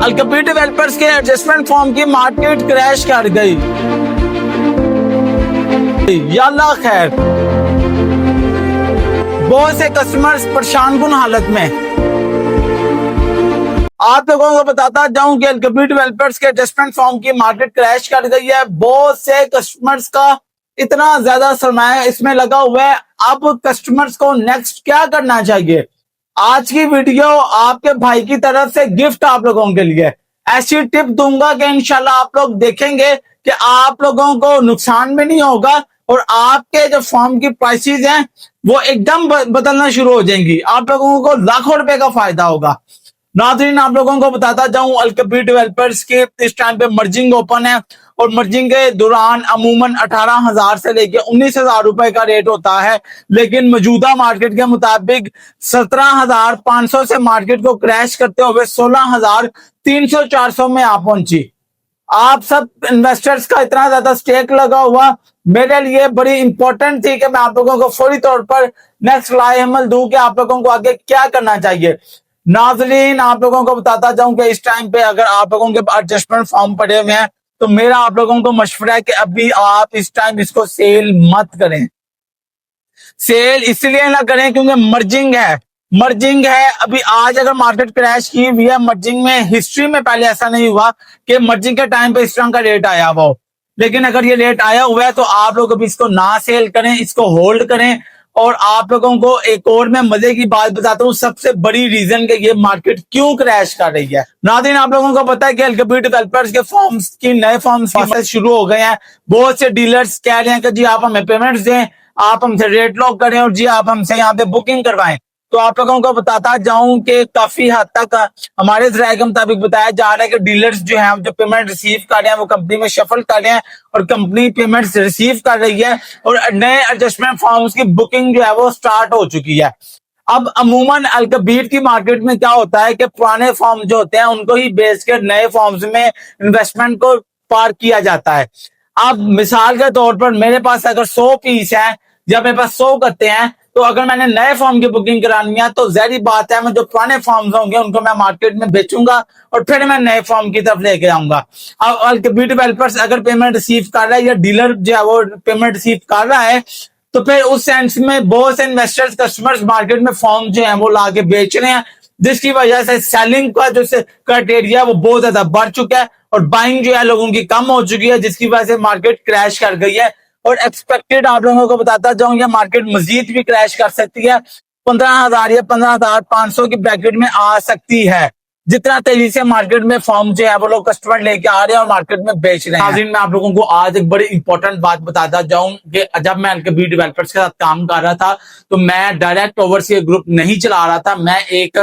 Al Kabir developers के adjustment form की market crash कर गई। या अल्लाह खैर, बहुत से कस्टमर्स परेशान कुन हालत में। आप लोगों को बताता जाऊं कि अलकबीर डेवलपर्स के एडजस्टमेंट फॉर्म की मार्केट क्रैश कर गई है। बहुत से कस्टमर्स का इतना ज्यादा सरमाया इसमें लगा हुआ है। अब कस्टमर्स को नेक्स्ट क्या करना चाहिए, आज की वीडियो आपके भाई की तरफ से गिफ्ट आप लोगों के लिए ऐसी टिप दूंगा कि इंशाल्लाह आप लोग देखेंगे कि आप लोगों को नुकसान भी नहीं होगा और आपके जो फॉर्म की प्राइसेस हैं वो एकदम बदलना शुरू हो जाएंगी। आप लोगों को लाखों रुपए का फायदा होगा। नाज़रीन, आप लोगों को बताता जाऊं, अलकबीर डेवलपर्स के इस टाइम पे मर्जिंग ओपन है और मर्जिंग के दौरान अमूमन 18,000 से लेके 19,000 रुपए का रेट होता है, लेकिन मौजूदा मार्केट के मुताबिक 17,500 से मार्केट को क्रैश करते हुए 16,300-400 में आ पहुंची। आप सब इन्वेस्टर्स का इतना ज्यादा स्टेक लगा हुआ मेरे लिए बड़ी इंपॉर्टेंट थी कि मैं आप लोगों को फौरी तौर पर नेक्स्ट लाए अमल दूं कि आप लोगों को आगे क्या करना चाहिए। नाजरीन, आप लोगों को बताता जाऊं कि इस टाइम पे अगर आप लोगों के एडजस्टमेंट फॉर्म पड़े हुए हैं तो मेरा आप लोगों को मशवरा है कि अभी आप इस टाइम इसको सेल मत करें। सेल इसलिए ना करें क्योंकि मर्जिंग है। अभी आज अगर मार्केट क्रैश की हुई है, मर्जिंग में हिस्ट्री में पहले ऐसा नहीं हुआ कि मर्जिंग के टाइम पे इस तरह का रेट आया हुआ हो, लेकिन अगर ये रेट आया हुआ है तो आप लोग अभी इसको ना सेल करें, इसको होल्ड करें। और आप लोगों को एक और मैं मजे की बात बताता हूँ, सबसे बड़ी रीजन कि ये मार्केट क्यों क्रैश कर रही है। नाज़रीन, आप लोगों को पता है कि अलकबीर डेवलपर्स के फॉर्म्स की नए फॉर्म्स शुरू हो गए हैं। बहुत से डीलर्स कह रहे हैं कि जी आप हमें पेमेंट्स दें, आप हमसे रेट लॉक करें और जी आप हमसे यहाँ पे बुकिंग करवाएं। तो आप लोगों को बताता जाऊं कि काफी हद तक हमारे ज़राए के मुताबिक बताया जा रहा है कि डीलर्स जो हैं जो पेमेंट रिसीव कर रहे हैं वो कंपनी में शफल कर रहे हैं और कंपनी पेमेंट रिसीव कर रही है और नए एडजस्टमेंट फॉर्म्स की बुकिंग जो है वो स्टार्ट हो चुकी है। अब अमूमन अलकबीर की मार्केट में क्या होता है कि पुराने फॉर्म जो होते हैं उनको ही बेच कर नए फॉर्म्स में इन्वेस्टमेंट को पार किया जाता है। अब मिसाल के तौर पर मेरे पास अगर 100 पीस है या मेरे पास 100 गत्ते हैं, तो अगर मैंने नए फॉर्म की बुकिंग करानी है तो जहरी बात है मैं जो पुराने फॉर्म्स होंगे उनको मैं मार्केट में बेचूंगा और फिर मैं नए फॉर्म की तरफ लेके आऊंगा। अब अलकबीर डेवलपर्स अगर पेमेंट रिसीव कर रहा है या डीलर जो है वो पेमेंट रिसीव कर रहा है तो फिर उस सेंस में बहुत से इन्वेस्टर्स कस्टमर्स मार्केट में फॉर्म जो है वो लाके बेच रहे हैं, जिसकी वजह से सेलिंग का जो क्राइटेरिया वो बहुत ज्यादा बढ़ चुका है और बाइंग जो है लोगों की कम हो चुकी है, जिसकी वजह से मार्केट क्रैश कर गई है। और एक्सपेक्टेड आप लोगों को बताता जाऊं ये मार्केट मजीद भी क्रैश कर सकती है, 15,000 या 15,500 की ब्रैकेट में आ सकती है, जितना तेजी से मार्केट में फॉर्म जो है वो लोग कस्टमर लेके आ रहे हैं और मार्केट में बेच रहे हैं। नाज़रीन, मैं आप लोगों को आज एक बड़ी इंपॉर्टेंट बात बताता जाऊं कि जब मैं अलकबीर डेवलपर्स के साथ काम कर रहा था तो मैं डायरेक्ट ओवरसीज ग्रुप नहीं चला रहा था, मैं एक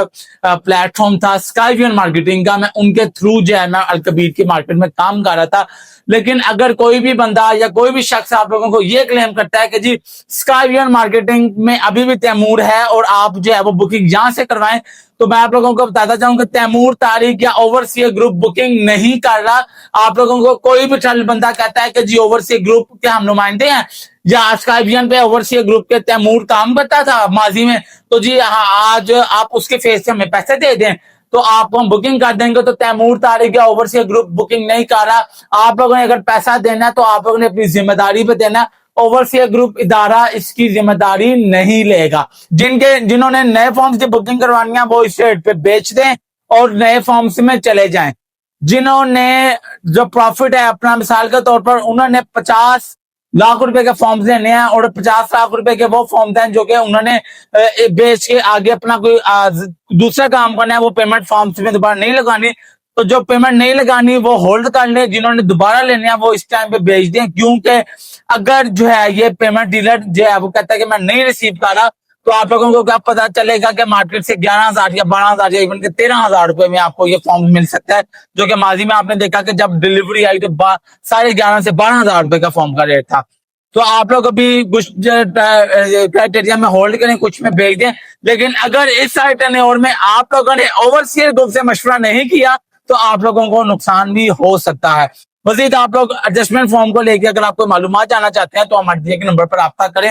प्लेटफॉर्म था स्काईवियन मार्केटिंग का, मैं उनके थ्रू जो है मैं अलकबीर की मार्केट में काम कर रहा था। लेकिन अगर कोई भी बंदा या कोई भी शख्स आप लोगों को ये क्लेम करता है कि जी स्काईवियन मार्केटिंग में अभी भी तैमूर है और आप जो है वो बुकिंग यहां से करवाएं, तो मैं आप लोगों को बताता चाहूँ कि तैमूर तारिक या ओवरसीज ग्रुप बुकिंग नहीं कर रहा। आप लोगों को कोई भी ट्रल बंदा कहता है कि जी ओवरसीज ग्रुप के हम नुमाइंदे हैं या स्काईवियन पे ओवरसीज ग्रुप के तैमूर काम करता था माजी में, तो जी हाँ आज आप उसके फेस से हमें पैसे दे दें तो आपको हम बुकिंग कर देंगे। तो तैमूर तारिक या ओवरसीज ग्रुप बुकिंग नहीं कर रहा। आप लोगों ने अगर पैसा देना है तो आप लोगों ने अपनी जिम्मेदारी पे देना, ओवरसीज ग्रुप इदारा इसकी जिम्मेदारी नहीं लेगा। जिन्होंने नए फॉर्म्स की बुकिंग करवानी है वो इस रेट पे बेच दें और नए फॉर्म्स में चले जाएं। जिन्होंने जो प्रॉफिट है अपना, मिसाल के तौर पर उन्होंने 50 लाख रुपए के फॉर्म्स लेने हैं और 50 लाख रुपए के वो फॉर्म्स हैं जो कि उन्होंने बेच के आगे अपना कोई दूसरा काम करना है, वो पेमेंट फॉर्म्स में दोबारा नहीं लगानी। तो जो पेमेंट नहीं लगानी वो होल्ड कर ले, जिन्होंने दोबारा लेने हैं वो इस टाइम पे बेच दें, क्योंकि अगर जो है ये पेमेंट डीलर जो है वो कहता है कि मैं नहीं रिसीव कर रहा तो आप लोगों को क्या पता चलेगा कि मार्केट से 11,000 या 12,000 या इवन के 13,000 रुपए में आपको ये फॉर्म मिल सकता है, जो कि माजी में आपने देखा कि जब डिलीवरी आई तो 11,500 से 12,000 रुपए का फॉर्म का रेट था। तो आप लोग अभी कुछ क्राइटेरिया में होल्ड करें, कुछ में बेच दें। लेकिन अगर इस टेन्योर में आप लोगों ने ओवरसीज ग्रुप से मशवरा नहीं किया तो आप लोगों को नुकसान भी हो सकता है। मजीद आप लोग एडजस्टमेंट फॉर्म को लेकर अगर आपको मालूमात जानना चाहते हैं तो हमारे दिए गए नंबर पर रब्ता करें।